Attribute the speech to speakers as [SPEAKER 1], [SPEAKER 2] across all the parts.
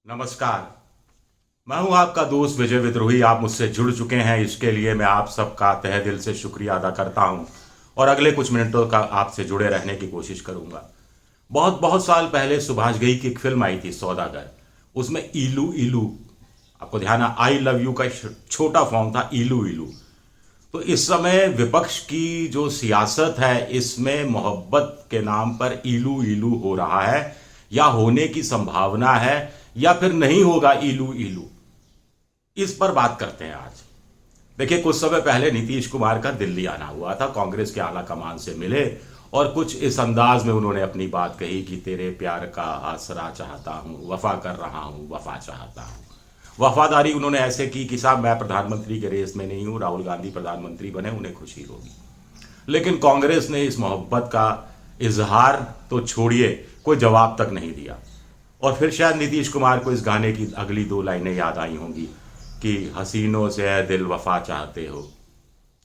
[SPEAKER 1] नमस्कार। मैं हूं आपका दोस्त विजय विद्रोही। आप मुझसे जुड़ चुके हैं, इसके लिए मैं आप सबका तहे दिल से शुक्रिया अदा करता हूं और अगले कुछ मिनटों का आपसे जुड़े रहने की कोशिश करूंगा। बहुत बहुत साल पहले सुभाष घई की एक फिल्म आई थी सौदागर। उसमें ईलू ईलू, आपको ध्यान है, आई लव यू का छोटा फॉर्म था ईलू ईलू। तो इस समय विपक्ष की जो सियासत है, इसमें मोहब्बत के नाम पर ईलू ईलू हो रहा है, या होने की संभावना है, या फिर नहीं होगा ईलू ईलू। इस पर बात करते हैं आज। देखिए, कुछ समय पहले नीतीश कुमार का दिल्ली आना हुआ था, कांग्रेस के आला कमान से मिले और कुछ इस अंदाज में उन्होंने अपनी बात कही कि तेरे प्यार का आसरा चाहता हूं, वफा कर रहा हूं, वफा चाहता हूं। वफादारी उन्होंने ऐसे की कि साहब मैं प्रधानमंत्री के रेस में नहीं हूं, राहुल गांधी प्रधानमंत्री बने, उन्हें खुशी होगी। लेकिन कांग्रेस ने इस मोहब्बत का इजहार तो छोड़िए, कोई जवाब तक नहीं दिया। और फिर शायद नीतीश कुमार को इस गाने की अगली दो लाइनें याद आई होंगी कि हसीनों से है दिल वफा चाहते हो,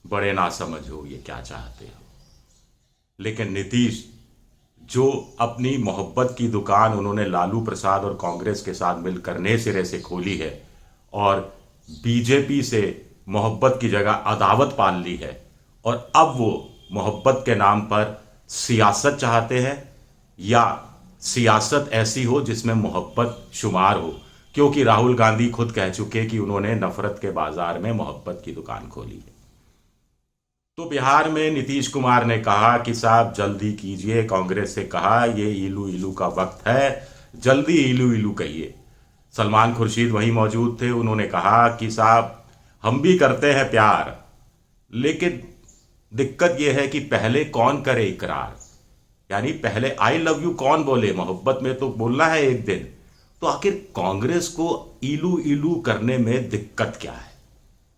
[SPEAKER 1] बड़े ना समझ हो ये क्या चाहते हो। लेकिन नीतीश, जो अपनी मोहब्बत की दुकान उन्होंने लालू प्रसाद और कांग्रेस के साथ मिलकर नए सिरे से खोली है और बीजेपी से मोहब्बत की जगह अदावत पाल ली है, और अब वो मोहब्बत के नाम पर सियासत चाहते हैं, या सियासत ऐसी हो जिसमें मोहब्बत शुमार हो, क्योंकि राहुल गांधी खुद कह चुके कि उन्होंने नफरत के बाजार में मोहब्बत की दुकान खोली है। तो बिहार में नीतीश कुमार ने कहा कि साहब जल्दी कीजिए, कांग्रेस से कहा ये ईलू ईलू का वक्त है, जल्दी ईलू ईलू कहिए। सलमान खुर्शीद वहीं मौजूद थे, उन्होंने कहा कि साहब हम भी करते हैं प्यार, लेकिन दिक्कत यह है कि पहले कौन करे इकरार, यानी पहले आई लव यू कौन बोले, मोहब्बत में तो बोलना है एक दिन। तो आखिर कांग्रेस को ईलू ईलू करने में दिक्कत क्या है?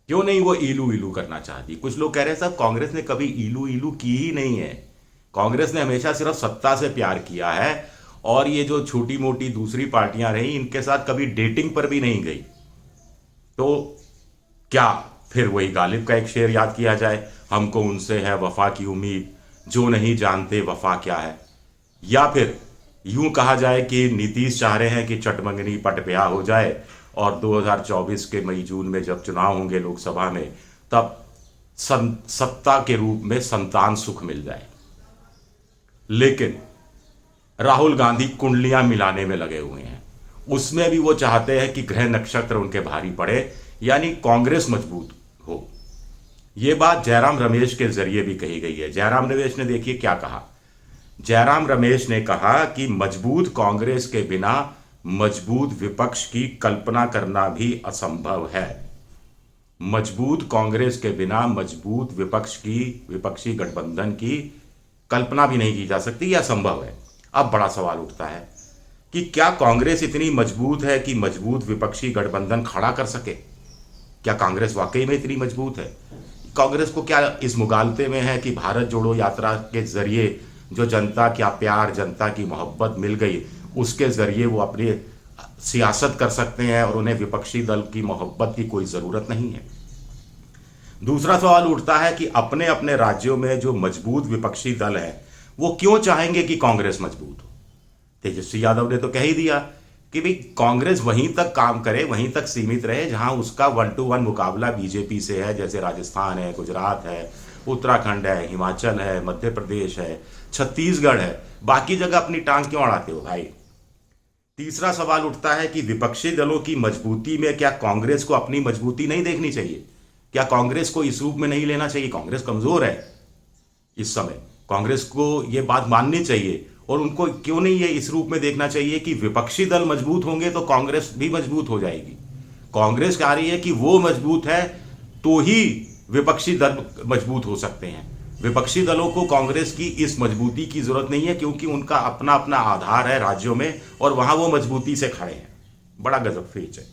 [SPEAKER 1] क्यों नहीं वो ईलू ईलू करना चाहती? कुछ लोग कह रहे हैं साहब कांग्रेस ने कभी ईलू ईलू की ही नहीं है, कांग्रेस ने हमेशा सिर्फ सत्ता से प्यार किया है, और ये जो छोटी मोटी दूसरी पार्टियां रही इनके साथ कभी डेटिंग पर भी नहीं गई। तो क्या फिर वही गालिब का एक शेर याद किया जाए, हमको उनसे है वफा की उम्मीद, जो नहीं जानते वफा क्या है? या फिर यूं कहा जाए कि नीतीश चाह रहे हैं कि चटमंगनी पट ब्याह हो जाए और 2024 के मई जून में जब चुनाव होंगे लोकसभा में, तब सत्ता के रूप में संतान सुख मिल जाए। लेकिन राहुल गांधी कुंडलियां मिलाने में लगे हुए हैं, उसमें भी वो चाहते हैं कि ग्रह नक्षत्र उनके भारी पड़े, यानी कांग्रेस मजबूत हो। ये बात जयराम रमेश के जरिए भी कही गई है। जयराम रमेश ने देखिए क्या कहा। जयराम रमेश ने कहा कि मजबूत कांग्रेस के बिना मजबूत विपक्ष की कल्पना करना भी असंभव है। मजबूत कांग्रेस के बिना मजबूत विपक्षी गठबंधन की कल्पना भी नहीं की जा सकती, यह असंभव है। अब बड़ा सवाल उठता है कि क्या कांग्रेस इतनी मजबूत है कि मजबूत विपक्षी गठबंधन खड़ा कर सके? क्या कांग्रेस वाकई में इतनी मजबूत है? कांग्रेस को क्या इस मुगालते में है कि भारत जोड़ो यात्रा के जरिए जो जनता का प्यार, जनता की मोहब्बत मिल गई, उसके जरिए वो अपनी सियासत कर सकते हैं और उन्हें विपक्षी दल की मोहब्बत की कोई ज़रूरत नहीं है? दूसरा सवाल उठता है कि अपने अपने राज्यों में जो मजबूत विपक्षी दल है वो क्यों चाहेंगे कि कांग्रेस मजबूत हो? तेजस्वी यादव ने तो कह ही दिया कि भाई कांग्रेस वहीं तक काम करे, वहीं तक सीमित रहे जहां उसका 1-to-1 मुकाबला बीजेपी से है, जैसे राजस्थान है, गुजरात है, उत्तराखंड है, हिमाचल है, मध्य प्रदेश है, छत्तीसगढ़ है। बाकी जगह अपनी टांग क्यों अड़ाते हो भाई? तीसरा सवाल उठता है कि विपक्षी दलों की मजबूती में क्या कांग्रेस को अपनी मजबूती नहीं देखनी चाहिए? क्या कांग्रेस को इस रूप में नहीं लेना चाहिए? कांग्रेस कमजोर है इस समय, कांग्रेस को यह बात माननी चाहिए। और उनको क्यों नहीं ये इस रूप में देखना चाहिए कि विपक्षी दल मजबूत होंगे तो कांग्रेस भी मजबूत हो जाएगी? कांग्रेस कह रही है कि वो मजबूत है तो ही विपक्षी दल मजबूत हो सकते हैं। विपक्षी दलों को कांग्रेस की इस मजबूती की जरूरत नहीं है, क्योंकि उनका अपना अपना आधार है राज्यों में और वहां वो मजबूती से खड़े हैं। बड़ा गजब फेच है।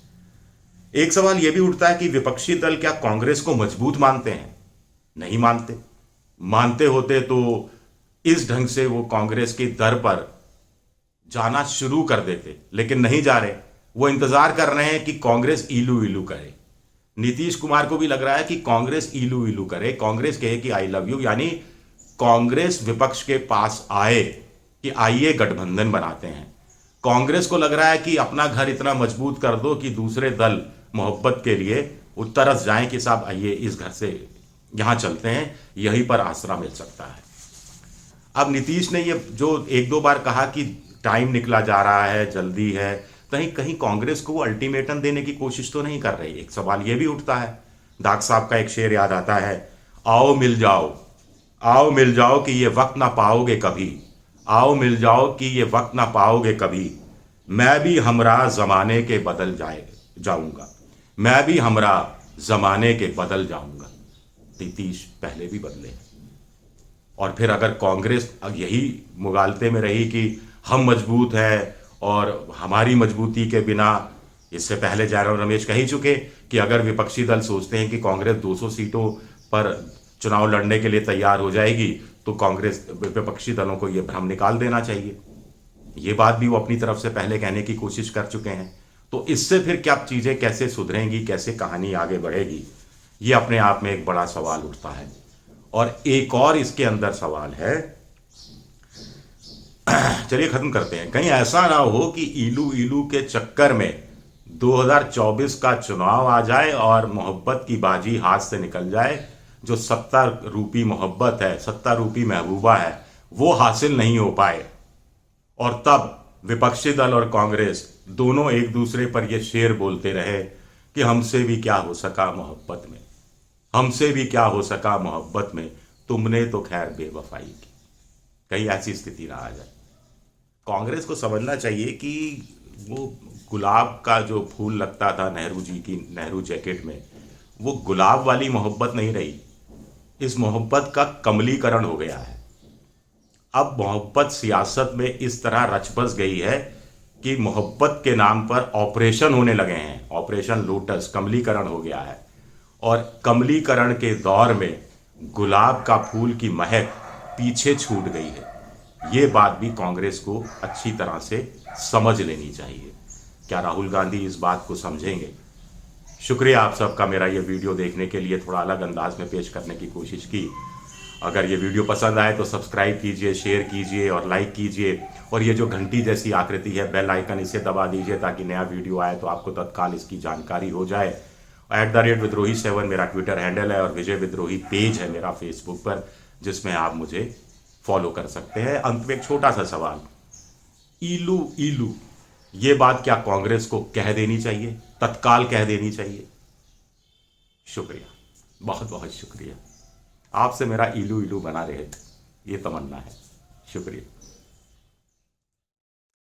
[SPEAKER 1] एक सवाल यह भी उठता है कि विपक्षी दल क्या कांग्रेस को मजबूत मानते हैं? नहीं मानते। मानते होते तो इस ढंग से वो कांग्रेस की दर पर जाना शुरू कर देते, लेकिन नहीं जा रहे। वो इंतजार कर रहे हैं कि कांग्रेस ईलू ईलू करे। नीतीश कुमार को भी लग रहा है कि कांग्रेस ईलू ईलू करे, कांग्रेस कहे कि आई लव यू, यानी कांग्रेस विपक्ष के पास आए कि आइए गठबंधन बनाते हैं। कांग्रेस को लग रहा है कि अपना घर इतना मजबूत कर दो कि दूसरे दल मोहब्बत के लिए तरस जाएं कि साहब आइए इस घर से यहां चलते हैं, यहीं पर आसरा मिल सकता है। अब नीतीश ने ये जो एक दो बार कहा कि टाइम निकला जा रहा है, जल्दी है, कहीं कहीं कांग्रेस को वो अल्टीमेटम देने की कोशिश तो नहीं कर रही। एक सवाल ये भी उठता है, दाग साहब का एक शेर याद आता है, आओ मिल जाओ, आओ मिल जाओ कि ये वक्त ना पाओगे कभी, आओ मिल जाओ कि ये वक्त ना पाओगे कभी, मैं भी हमरा जमाने के बदल जाऊंगा, मैं भी हमरा जमाने के बदल जाऊंगा। नीतीश पहले भी बदले, और फिर अगर कांग्रेस यही मुगालते में रही कि हम मजबूत हैं और हमारी मजबूती के बिना, इससे पहले जयराम रमेश कह ही चुके कि अगर विपक्षी दल सोचते हैं कि कांग्रेस 200 सीटों पर चुनाव लड़ने के लिए तैयार हो जाएगी तो कांग्रेस विपक्षी दलों को यह भ्रम निकाल देना चाहिए। ये बात भी वो अपनी तरफ से पहले कहने की कोशिश कर चुके हैं। तो इससे फिर क्या चीजें कैसे सुधरेंगी, कैसे कहानी आगे बढ़ेगी, ये अपने आप में एक बड़ा सवाल उठता है। और एक और इसके अंदर सवाल है, चलिए खत्म करते हैं, कहीं ऐसा ना हो कि इलू इलू के चक्कर में 2024 का चुनाव आ जाए और मोहब्बत की बाजी हाथ से निकल जाए, जो 70 रूपी मोहब्बत है, 70 रूपी महबूबा है, वो हासिल नहीं हो पाए, और तब विपक्षी दल और कांग्रेस दोनों एक दूसरे पर ये शेर बोलते रहे कि हमसे भी क्या हो सका मोहब्बत में, हमसे भी क्या हो सका मोहब्बत में, तुमने तो खैर बेवफाई की। कहीं ऐसी स्थिति ना आ जाए। कांग्रेस को समझना चाहिए कि वो गुलाब का जो फूल लगता था नेहरू जी की नेहरू जैकेट में, वो गुलाब वाली मोहब्बत नहीं रही, इस मोहब्बत का कमलीकरण हो गया है। अब मोहब्बत सियासत में इस तरह रच बस गई है कि मोहब्बत के नाम पर ऑपरेशन होने लगे हैं, ऑपरेशन लोटस, कमलीकरण हो गया है। और कमलीकरण के दौर में गुलाब का फूल की महक पीछे छूट गई है। ये बात भी कांग्रेस को अच्छी तरह से समझ लेनी चाहिए। क्या राहुल गांधी इस बात को समझेंगे? शुक्रिया आप सबका मेरा ये वीडियो देखने के लिए, थोड़ा अलग अंदाज में पेश करने की कोशिश की। अगर ये वीडियो पसंद आए तो सब्सक्राइब कीजिए, शेयर कीजिए और लाइक कीजिए, और ये जो घंटी जैसी आकृति है बेल आइकन, इसे दबा दीजिए ताकि नया वीडियो आए तो आपको तत्काल इसकी जानकारी हो जाए। @विद्रोही7 मेरा ट्विटर हैंडल है और विजय विद्रोही पेज है मेरा फेसबुक पर, जिसमें आप मुझे फॉलो कर सकते हैं। अंत में एक छोटा सा सवाल, इलू इलू ये बात क्या कांग्रेस को कह देनी चाहिए, तत्काल कह देनी चाहिए? शुक्रिया, बहुत बहुत शुक्रिया। आपसे मेरा इलू इलू बना रहे, ये तमन्ना है। शुक्रिया।